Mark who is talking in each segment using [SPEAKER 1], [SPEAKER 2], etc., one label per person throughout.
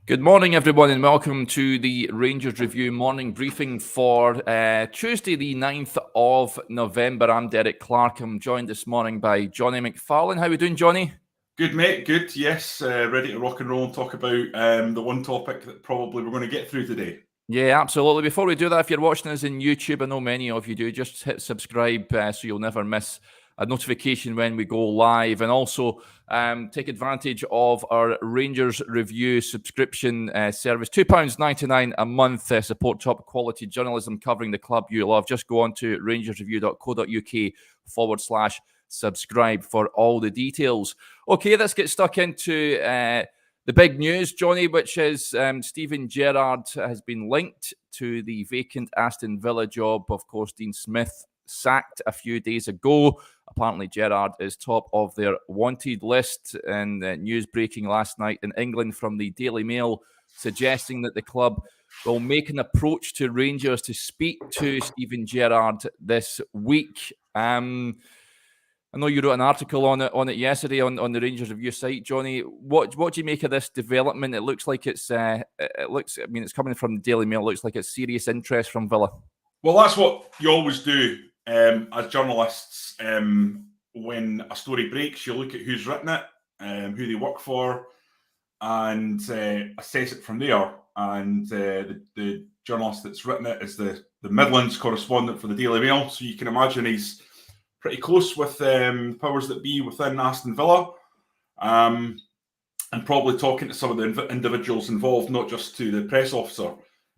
[SPEAKER 1] Good morning, everyone, and welcome to the Rangers Review morning briefing for Tuesday, the 9th of November. I'm Derek Clark. I'm joined this morning by Jonny McFarlane. How are we doing, Jonny?
[SPEAKER 2] Good, mate. Good. Yes. Ready to rock and roll and talk about the one topic that probably we're going to get through today.
[SPEAKER 1] Yeah, absolutely. Before we do that, if you're watching us in YouTube, I know many of you do, just hit subscribe so you'll never miss a notification when we go live. And also take advantage of our Rangers Review subscription service. £2.99 a month. Support top quality journalism covering the club you love. Just go on to rangersreview.co.uk/subscribe for all the details. Okay, let's get stuck into the big news, Jonny, which is Steven Gerrard has been linked to the vacant Aston Villa job. Of course, Dean Smith sacked a few days ago. Apparently, Gerrard is top of their wanted list. And news breaking last night in England from the Daily Mail suggesting that the club will make an approach to Rangers to speak to Steven Gerrard this week. I know you wrote an article on it yesterday on the Rangers Review site, Jonny. What do you make of this development? It looks like it's it's coming from the Daily Mail. It looks like it's serious interest from Villa.
[SPEAKER 2] Well, that's what you always do as journalists. When a story breaks, you look at who's written it, who they work for, and assess it from there. And the journalist that's written it is the Midlands correspondent for the Daily Mail. So you can imagine he's pretty close with powers that be within Aston Villa, and probably talking to some of the individuals involved, not just to the press officer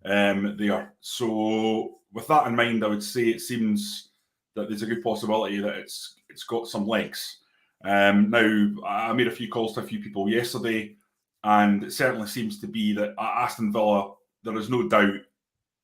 [SPEAKER 2] there. So with that in mind, I would say it seems that there's a good possibility that it's got some legs. Now, I made a few calls to a few people yesterday, and it certainly seems to be that Aston Villa, there is no doubt,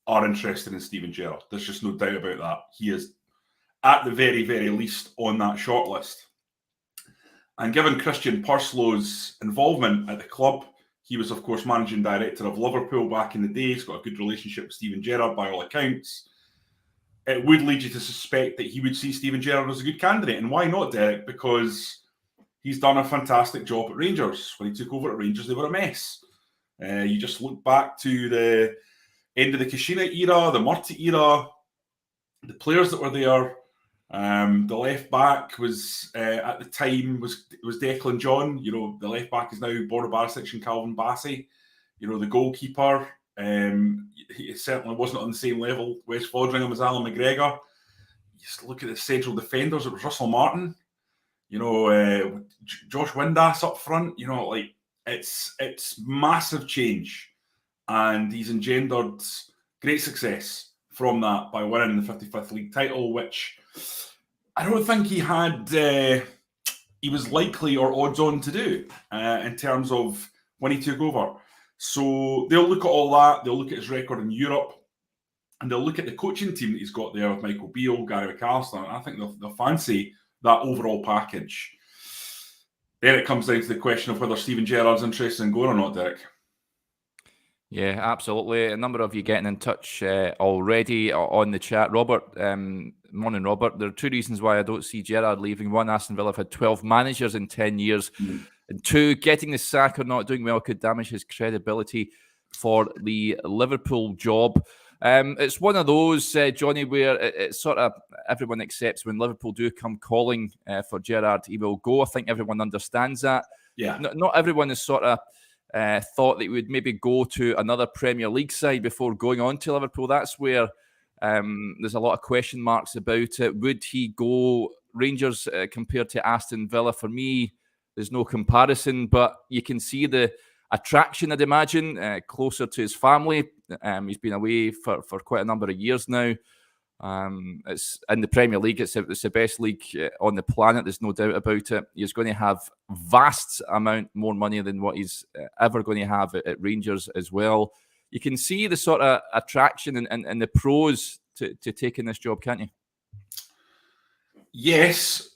[SPEAKER 2] are interested in Steven Gerrard. There's just no doubt about that. He is at the very, very least on that shortlist. And given Christian Purslow's involvement at the club, he was, of course, managing director of Liverpool back in the day. He's got a good relationship with Steven Gerrard by all accounts. It would lead you to suspect that he would see Steven Gerrard as a good candidate. And why not, Derek? Because he's done a fantastic job at Rangers. When he took over at Rangers, they were a mess. You just look back to the end of the Kashina era, the Murty era, the players that were there. The left back was at the time was Declan John. You know, the left back is now Borna Barisic and Calvin Bassey. You know, the goalkeeper, he certainly wasn't on the same level. West Fodringham was Alan McGregor. You just look at the central defenders. It was Russell Martin. You know, Josh Windass up front. You know, like it's massive change, and he's engendered great success from that by winning the 55th league title, which I don't think he was likely or odds on to do in terms of when he took over. So they'll look at all that. They'll look at his record in Europe, and they'll look at the coaching team that he's got there with Michael Beale, Gary McAllister. And I think they'll fancy that overall package. Then it comes down to the question of whether Steven Gerrard's interested in going or not, Derek.
[SPEAKER 1] Yeah, absolutely. A number of you getting in touch already on the chat. Robert, morning, Robert. There are two reasons why I don't see Gerrard leaving. One, Aston Villa have had 12 managers in 10 years. And two, getting the sack or not doing well could damage his credibility for the Liverpool job. It's one of those, Jonny, where it's sort of everyone accepts when Liverpool do come calling for Gerrard, he will go. I think everyone understands that.
[SPEAKER 2] Yeah.
[SPEAKER 1] Not everyone is sort of thought that he would maybe go to another Premier League side before going on to Liverpool. That's where there's a lot of question marks about it. Would he go Rangers compared to Aston Villa? For me, there's no comparison, but you can see the attraction, I'd imagine, closer to his family. He's been away for quite a number of years now. It's in the Premier League. It's the best league on the planet. There's no doubt about it. He's going to have vast amount more money than what he's ever going to have at Rangers as well. You can see the sort of attraction and the pros to taking this job, can't you?
[SPEAKER 2] Yes.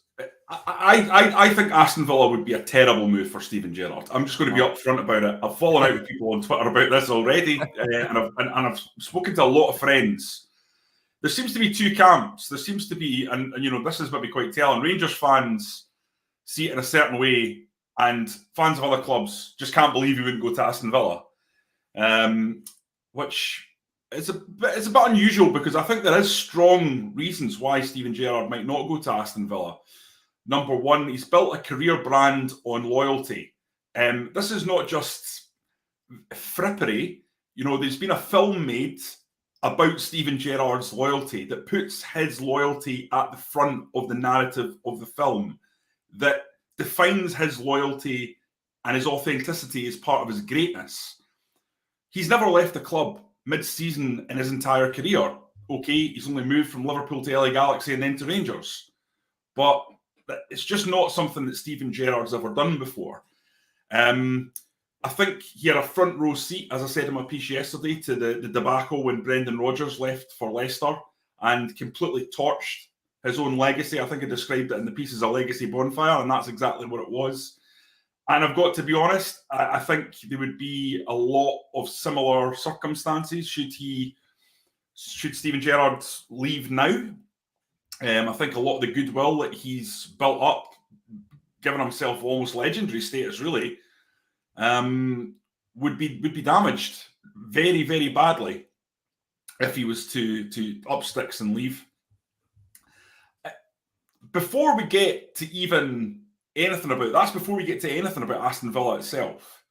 [SPEAKER 2] I think Aston Villa would be a terrible move for Steven Gerrard. I'm just going to be upfront about it. I've fallen out with people on Twitter about this already, and I've spoken to a lot of friends. There seems to be two camps. There seems to be, and you know, this is maybe quite telling. Rangers fans see it in a certain way, and fans of other clubs just can't believe he wouldn't go to Aston Villa. which is a bit unusual because I think there is strong reasons why Steven Gerrard might not go to Aston Villa. Number one, he's built a career brand on loyalty. This is not just frippery. There's been a film made about Steven Gerrard's loyalty that puts his loyalty at the front of the narrative of the film, that defines his loyalty and his authenticity as part of his greatness. He's never left the club mid-season in his entire career. Okay, he's only moved from Liverpool to LA Galaxy and then to Rangers. But it's just not something that Steven Gerrard's ever done before. I think he had a front row seat, as I said in my piece yesterday, to the debacle when Brendan Rodgers left for Leicester and completely torched his own legacy. I think I described it in the piece as a legacy bonfire, and that's exactly what it was. And I've got to be honest, I think there would be a lot of similar circumstances should Steven Gerrard leave now. I think a lot of the goodwill that he's built up, given himself almost legendary status, really, would be damaged very, very badly if he was to up sticks and leave. Before we get to even anything about that's before we get to anything about Aston Villa itself.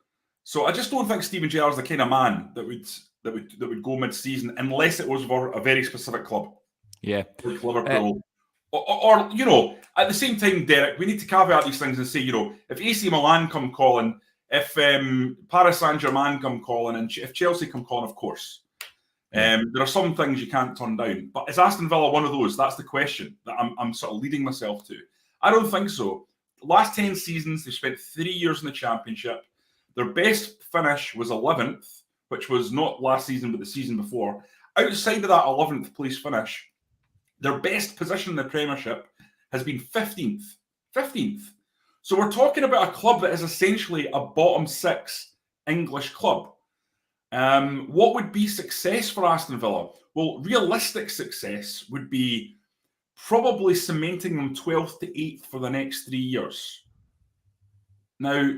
[SPEAKER 2] So I just don't think Steven Gerrard's the kind of man that would go mid-season unless it was for a very specific club.
[SPEAKER 1] Yeah,
[SPEAKER 2] like Liverpool. Or at the same time, Derek, we need to caveat these things and say, if AC Milan come calling, if Paris Saint-Germain come calling, and if Chelsea come calling, of course. There are some things you can't turn down. But is Aston Villa one of those? That's the question that I'm sort of leading myself to. I don't think so. The last 10 seasons, they've spent 3 years in the Championship. Their best finish was 11th, which was not last season, but the season before. Outside of that 11th place finish, their best position in the Premiership has been 15th. 15th. So we're talking about a club that is essentially a bottom six English club. What would be success for Aston Villa? Well, realistic success would be probably cementing them 12th to 8th for the next 3 years. Now,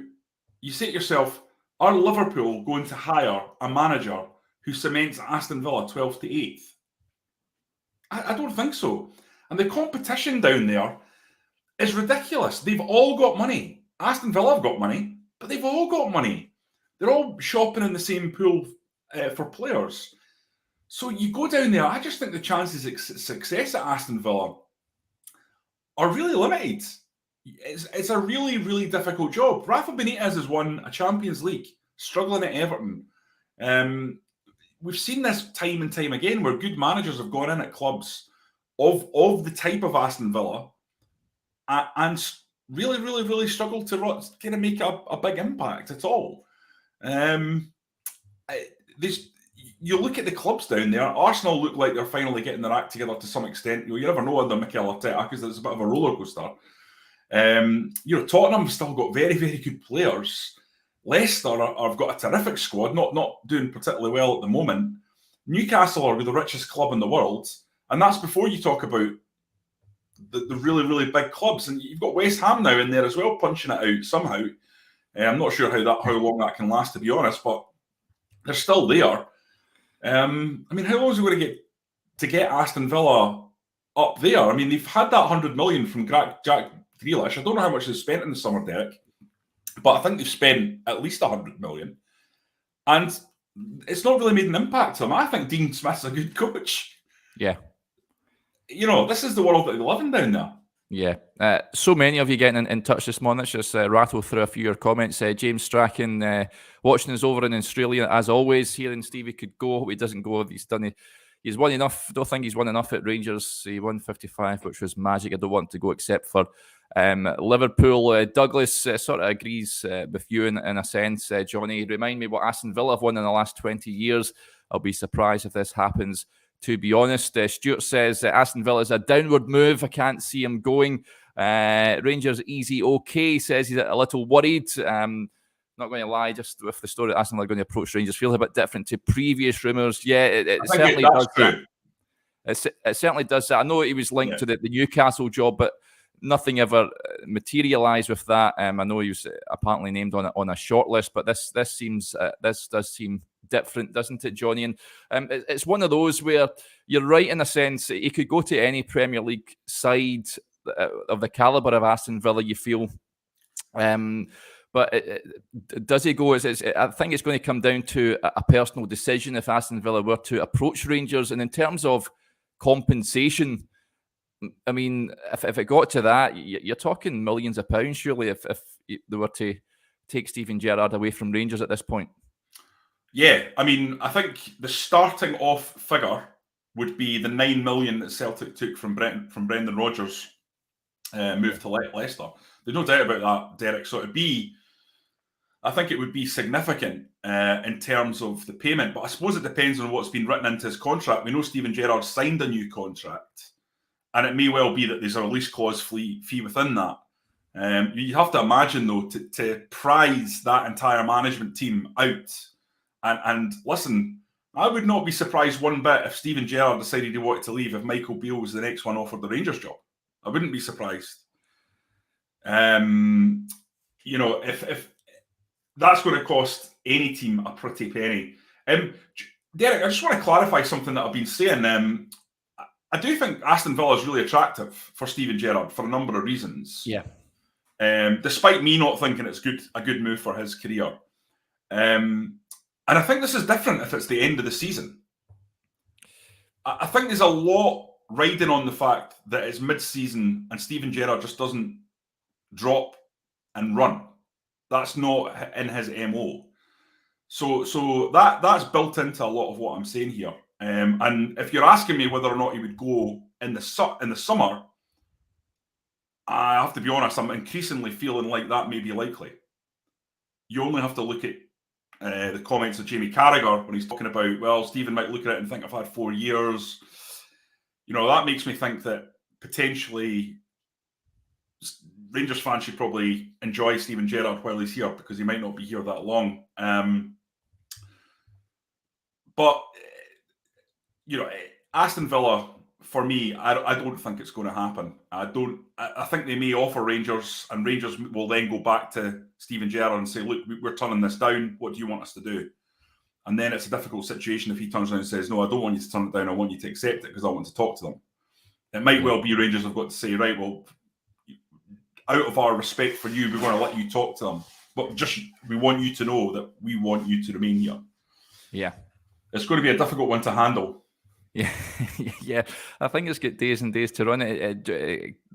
[SPEAKER 2] you say to yourself, are Liverpool going to hire a manager who cements Aston Villa 12th to 8th? I don't think so. And the competition down there is ridiculous. They've all got money. Aston Villa have got money, but they've all got money. They're all shopping in the same pool for players. So you go down there, I just think the chances of success at Aston Villa are really limited. It's a really, really difficult job. Rafa Benitez has won a Champions League, struggling at Everton. We've seen this time and time again where good managers have gone in at clubs of the type of Aston Villa and really, really, really struggled to kind of make a big impact at all. You look at the clubs down there. Arsenal look like they're finally getting their act together to some extent. You never know under Mikel Arteta because it's a bit of a roller coaster. Tottenham have still got very, very good players. Leicester have got a terrific squad, not doing particularly well at the moment. Newcastle are the richest club in the world, and that's before you talk about the really, really big clubs. And you've got West Ham now in there as well, punching it out somehow. I'm not sure how long that can last, to be honest, but they're still there. How long is it going to get Aston Villa up there? I mean, they've had that 100 million from Jack Grealish. I don't know how much they've spent in the summer, Derek, but I think they've spent at least 100 million. And it's not really made an impact to them. I think Dean Smith's a good coach.
[SPEAKER 1] Yeah.
[SPEAKER 2] This is the world that they live in down there.
[SPEAKER 1] Yeah. So many of you getting in touch this morning. Let's just rattle through a few of your comments. James Strachan watching us over in Australia, as always. Hearing Stevie could go. Hope he doesn't go. He's won enough. Don't think he's won enough at Rangers. He won 55, which was magic. I don't want to go except for Liverpool. Douglas sort of agrees with you in a sense. Johnny, remind me what Aston Villa have won in the last 20 years. I'll be surprised if this happens, to be honest. Stuart says Aston Villa is a downward move. I can't see him going. Rangers easy, okay. Says he's a little worried. Not going to lie, just with the story that Aston Villa are going to approach Rangers feels a bit different to previous rumours. Yeah, it certainly does that. It certainly does that. I know he was linked to the Newcastle job, but nothing ever materialised with that. I know he was apparently named on a short list, but this does seem different, doesn't it, Johnny? And it's one of those where you're right in a sense. He could go to any Premier League side of the calibre of Aston Villa, you feel. But does he go? I think it's going to come down to a personal decision if Aston Villa were to approach Rangers. And in terms of compensation, I mean, if it got to that, you're talking millions of pounds, surely, if they were to take Steven Gerrard away from Rangers at this point.
[SPEAKER 2] Yeah, I mean, I think the starting off figure would be the 9 million that Celtic took from Brendan Rodgers' move to Leicester. There's no doubt about that, Derek. So I think it would be significant in terms of the payment, but I suppose it depends on what's been written into his contract. We know Steven Gerrard signed a new contract, and it may well be that there's a release clause fee within that. You have to imagine, though, to prize that entire management team out. And listen, I would not be surprised one bit if Steven Gerrard decided he wanted to leave if Michael Beale was the next one offered the Rangers job. I wouldn't be surprised. If that's going to cost any team a pretty penny. Derek, I just want to clarify something that I've been saying. I do think Aston Villa is really attractive for Steven Gerrard for a number of reasons.
[SPEAKER 1] Yeah.
[SPEAKER 2] Despite me not thinking it's a good move for his career. And I think this is different if it's the end of the season. I think there's a lot riding on the fact that it's mid-season and Steven Gerrard just doesn't drop and run. That's not in his MO. So that's built into a lot of what I'm saying here. And if you're asking me whether or not he would go in the summer, I have to be honest, I'm increasingly feeling like that may be likely. You only have to look at the comments of Jamie Carragher when he's talking about, well, Stephen might look at it and think I've had 4 years. That makes me think that potentially Rangers fans should probably enjoy Steven Gerrard while he's here because he might not be here that long. But Aston Villa, for me, I don't think it's going to happen. I think they may offer Rangers, and Rangers will then go back to Steven Gerrard and say, look, we're turning this down. What do you want us to do? And then it's a difficult situation if he turns around and says, no, I don't want you to turn it down. I want you to accept it because I want to talk to them. It might well be Rangers have got to say, right, well, out of our respect for you, we're going to let you talk to them. But we want you to know that we want you to remain here.
[SPEAKER 1] Yeah.
[SPEAKER 2] It's going to be a difficult one to handle.
[SPEAKER 1] Yeah, yeah. I think it's got days and days to run it.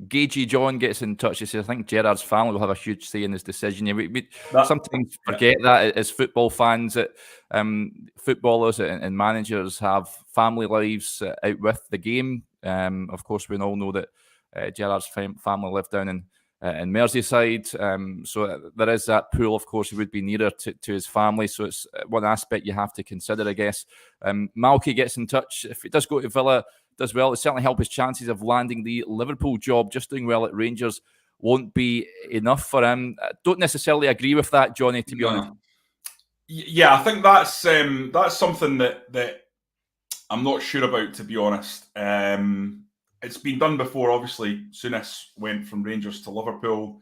[SPEAKER 1] Gagey John gets in touch. He says, I think Gerrard's family will have a huge say in his decision. We sometimes forget that as football fans, that footballers and managers have family lives out with the game. Of course, we all know that Gerrard's family lived down in Merseyside. So there is that pool. Of course, he would be nearer to his family. So it's one aspect you have to consider, I guess. Malky gets in touch. If it does go to Villa, does well, it certainly help his chances of landing the Liverpool job. Just doing well at Rangers won't be enough for him. I don't necessarily agree with that, Johnny, to be honest.
[SPEAKER 2] Yeah, I think that's something that I'm not sure about, to be honest. It's been done before, obviously. Souness went from Rangers to Liverpool.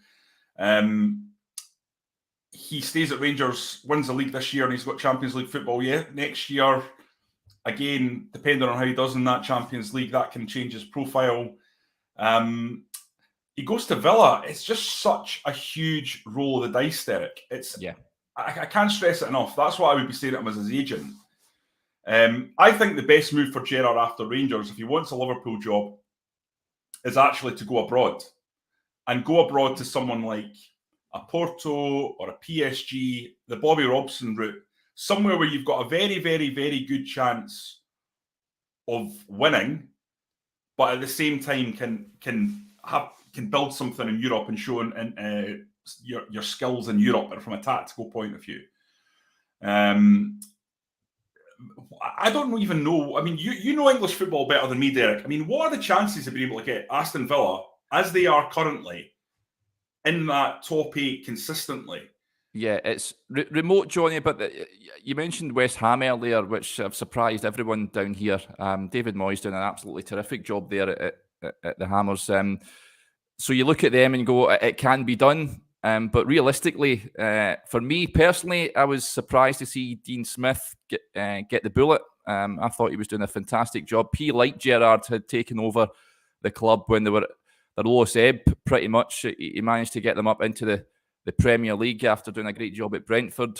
[SPEAKER 2] He stays at Rangers, wins the league this year, and he's got Champions League football next year. Again, depending on how he does in that Champions League, that can change his profile. He goes to Villa. It's just such a huge roll of the dice, Derek. I can't stress it enough. That's what I would be saying to him as his agent. I think the best move for Gerrard after Rangers, if he wants a Liverpool job, is actually to go abroad. And go abroad to someone like a Porto or a PSG, the Bobby Robson route, somewhere where you've got a very, very, very good chance of winning, but at the same time can build something in Europe and show your skills in Europe from a tactical point of view. I don't even know. I mean, you know English football better than me, Derek. I mean, what are the chances of being able to get Aston Villa, as they are currently, in that top 8 consistently?
[SPEAKER 1] Yeah, it's remote, Johnny, but you mentioned West Ham earlier, which have surprised everyone down here. David Moyes doing an absolutely terrific job there at the Hammers. So you look at them and go, it can be done. But realistically, for me personally, I was surprised to see Dean Smith get the bullet. I thought he was doing a fantastic job. He, like Gerrard, had taken over the club when they were at their lowest ebb, pretty much. He managed to get them up into the Premier League after doing a great job at Brentford.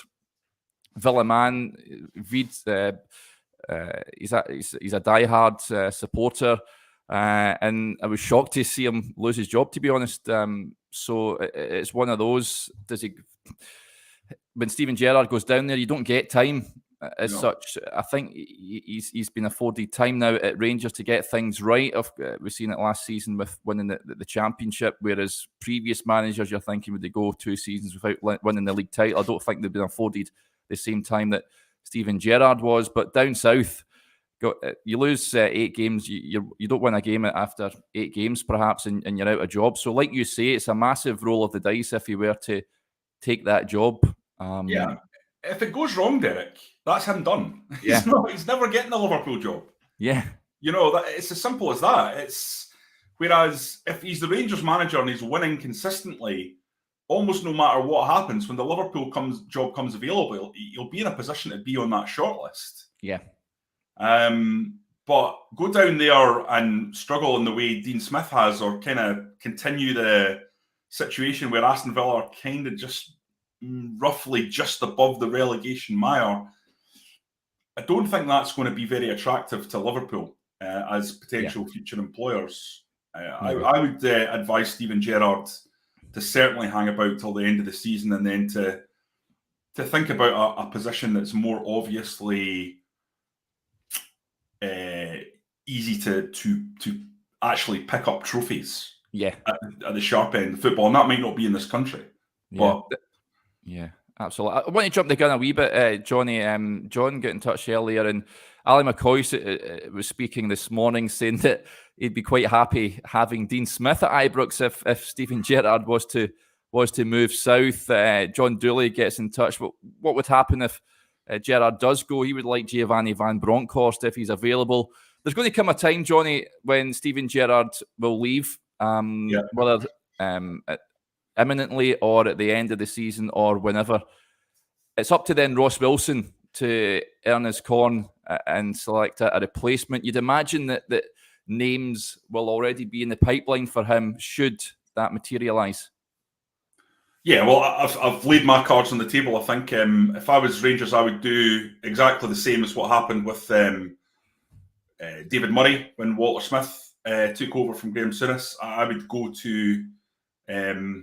[SPEAKER 1] Villa man, he's a diehard supporter. And I was shocked to see him lose his job, to be honest. So it's one of those. When Steven Gerrard goes down there, you don't get time as such. I think he's been afforded time now at Rangers to get things right. We've seen it last season with winning the championship, whereas previous managers, you're thinking, would they go 2 seasons without winning the league title? I don't think they've been afforded the same time that Steven Gerrard was. But down south, you lose 8 games, you don't win a game after 8 games, perhaps, and you're out of job. So, like you say, it's a massive roll of the dice if he were to take that job.
[SPEAKER 2] Yeah, if it goes wrong, Derek, that's him done.
[SPEAKER 1] Yeah.
[SPEAKER 2] He's never getting the Liverpool job.
[SPEAKER 1] Yeah,
[SPEAKER 2] it's as simple as that. Whereas if he's the Rangers manager and he's winning consistently, almost no matter what happens, when the Liverpool job comes available, he'll be in a position to be on that shortlist.
[SPEAKER 1] Yeah.
[SPEAKER 2] But go down there and struggle in the way Dean Smith has, or kind of continue the situation where Aston Villa are kind of just roughly just above the relegation mire. I don't think that's going to be very attractive to Liverpool as potential future employers. I would advise Steven Gerrard to certainly hang about till the end of the season, and then to think about a position that's more obviously easy to actually pick up trophies.
[SPEAKER 1] Yeah,
[SPEAKER 2] at the sharp end of football, and that might not be in this country.
[SPEAKER 1] Yeah, yeah, absolutely. I want to jump the gun a wee bit, Johnny. John got in touch earlier, and Ali McCoy was speaking this morning, saying that he'd be quite happy having Dean Smith at Ibrox if Steven Gerrard was to move south. John Dooley gets in touch. What would happen if Gerrard does go? He would like Giovanni Van Bronckhorst if he's available. There's going to come a time, Johnny, when Steven Gerrard will leave, whether imminently or at the end of the season or whenever. It's up to then Ross Wilson to earn his corn and select a replacement. You'd imagine that names will already be in the pipeline for him should that materialise. Yeah,
[SPEAKER 2] well, I've laid my cards on the table. I think if I was Rangers, I would do exactly the same as what happened with David Murray when Walter Smith took over from Graham Souness. I would go to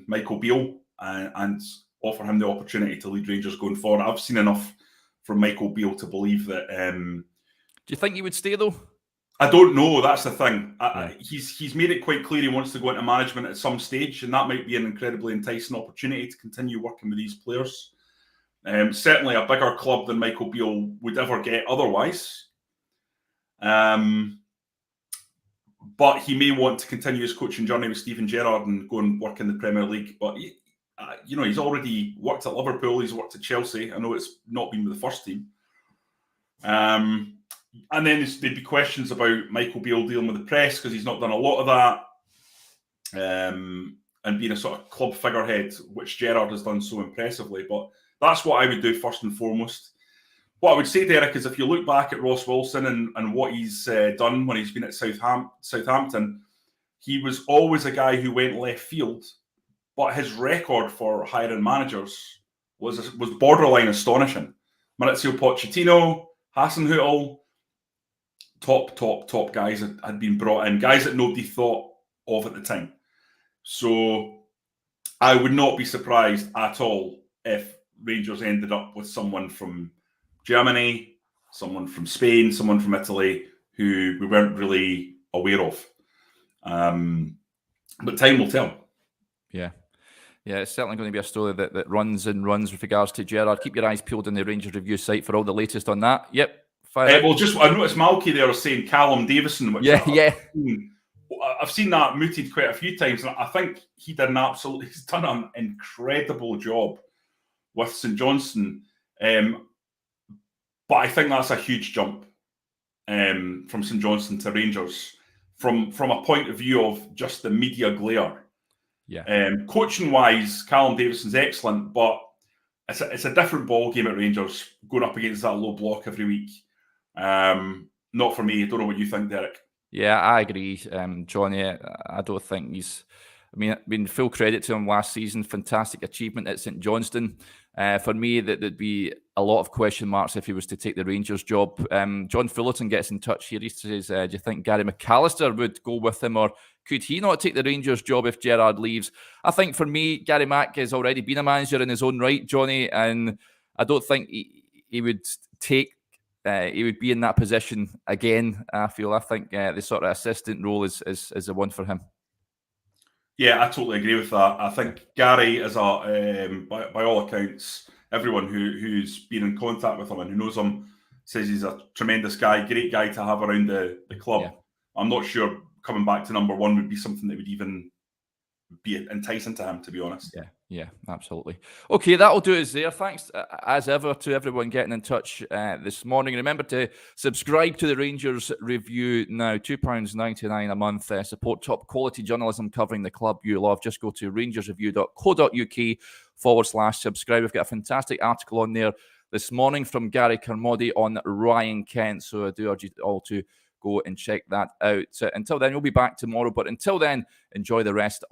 [SPEAKER 2] Michael Beale and offer him the opportunity to lead Rangers going forward. I've seen enough from Michael Beale to believe that. Do
[SPEAKER 1] you think he would stay though?
[SPEAKER 2] I don't know. That's the thing. He's made it quite clear he wants to go into management at some stage, and that might be an incredibly enticing opportunity to continue working with these players. Certainly a bigger club than Michael Beale would ever get otherwise. But he may want to continue his coaching journey with Steven Gerrard and go and work in the Premier League. But he's already worked at Liverpool. He's worked at Chelsea. I know it's not been with the first team. And then there'd be questions about Michael Beale dealing with the press because he's not done a lot of that, and being a sort of club figurehead, which Gerrard has done so impressively. But that's what I would do first and foremost. What I would say, Derek, is if you look back at Ross Wilson and what he's done when he's been at Southampton, he was always a guy who went left field, but his record for hiring managers was borderline astonishing. Maurizio Pochettino, Hasenhüttl, top guys had been brought in, guys that nobody thought of at the time. So I would not be surprised at all if Rangers ended up with someone from Germany, someone from Spain, someone from Italy who we weren't really aware of. But time will tell.
[SPEAKER 1] Yeah. Yeah, it's certainly going to be a story that runs and runs with regards to Gerrard. Keep your eyes peeled on the Rangers Review site for all the latest on that. Yep.
[SPEAKER 2] I noticed Malky there was saying Callum Davison, which I've seen that mooted quite a few times, and I think he's done an incredible job with St Johnstone. But I think that's a huge jump from St Johnstone to Rangers from a point of view of just the media glare.
[SPEAKER 1] Yeah.
[SPEAKER 2] Coaching-wise, Callum Davidson's excellent, but it's a different ball game at Rangers going up against that low block every week. Not for me. I don't know what you think, Derek.
[SPEAKER 1] Yeah, I agree, Johnny. I don't think he's. I mean, full credit to him last season. Fantastic achievement at St Johnstone. For me, there'd be a lot of question marks if he was to take the Rangers job. John Fullerton gets in touch here. He says, do you think Gary McAllister would go with him, or could he not take the Rangers job if Gerrard leaves? I think for me, Gary Mack has already been a manager in his own right, Johnny, and I don't think he would take. He would be in that position again. I think the sort of assistant role is the one for him.
[SPEAKER 2] Yeah, I totally agree with that. I think Gary is by all accounts, everyone who's been in contact with him and who knows him says he's a tremendous guy, great guy to have around the club. Yeah. I'm not sure coming back to number one would be something that would even be enticing to him, to be honest.
[SPEAKER 1] Yeah, absolutely. Okay, that'll do us there. Thanks, as ever, to everyone getting in touch this morning. Remember to subscribe to the Rangers Review now, £2.99 a month. Support top quality journalism covering the club you love. Just go to rangersreview.co.uk/subscribe. We've got a fantastic article on there this morning from Gary Kermody on Ryan Kent. So I do urge you all to go and check that out. Until then, we'll be back tomorrow. But until then, enjoy the rest